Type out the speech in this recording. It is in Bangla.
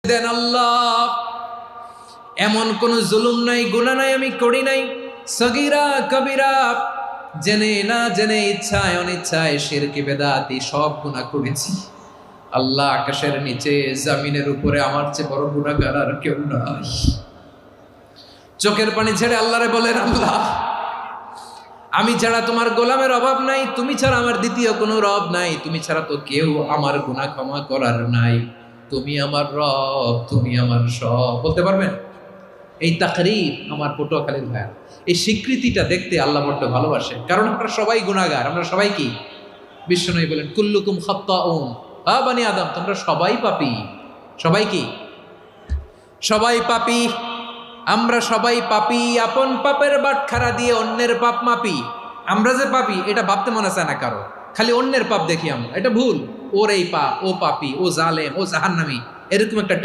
দেন আল্লাহ। এমন কোন জুলুম নাই, গুনাহ নাই আমি করি নাই, সগীরা কবিরা, জেনে না জেনে, ইচ্ছায় অনিচ্ছায়, শিরকি বেদাতি সব গুনাহ করেছি। আল্লাহ, আকাশের নিচে জমিনের উপরে আমার চেয়ে বড় গুনাহগার আর কেউ নাই। চোখের পানি ছেড়ে আল্লাহরে বলেন, আল্লাহ আমি ছাড়া তোমার গোলামের অভাব নাই, তুমি ছাড়া আমার দ্বিতীয় কোনো রব নাই, তুমি ছাড়া তো কেউ আমার গুনাহ ক্ষমা করার নাই, তুমি আমার রব, তুমি আমার সব। বলতে পারবেন? এই তাকরীর আমার পটুয়াখালীর ভাইয়া, এই স্বীকৃতিটা দেখতে আল্লাহ বড্ড ভালোবাসে, কারণ আমরা সবাই গুনাহগার। আমরা সবাই কি? বিশ্বনবী বলেন, কুল্লুকুম খাত্তাউন, বানি আদম, তোমরা সবাই পাপী। সবাই কি? সবাই পাপী। আমরা সবাই পাপী। আপন পাপের বাটখারা দিয়ে অন্যের পাপ মাপি। আমরা যে পাপী এটা ভাবতে মনে চায় না কারো, খালি অন্যের পাপ দেখি আমরা, এটা ভুল। ওর এই পাপ, ও পাপী, ও জালেম, ও জাহান্নামী, এরকম একটা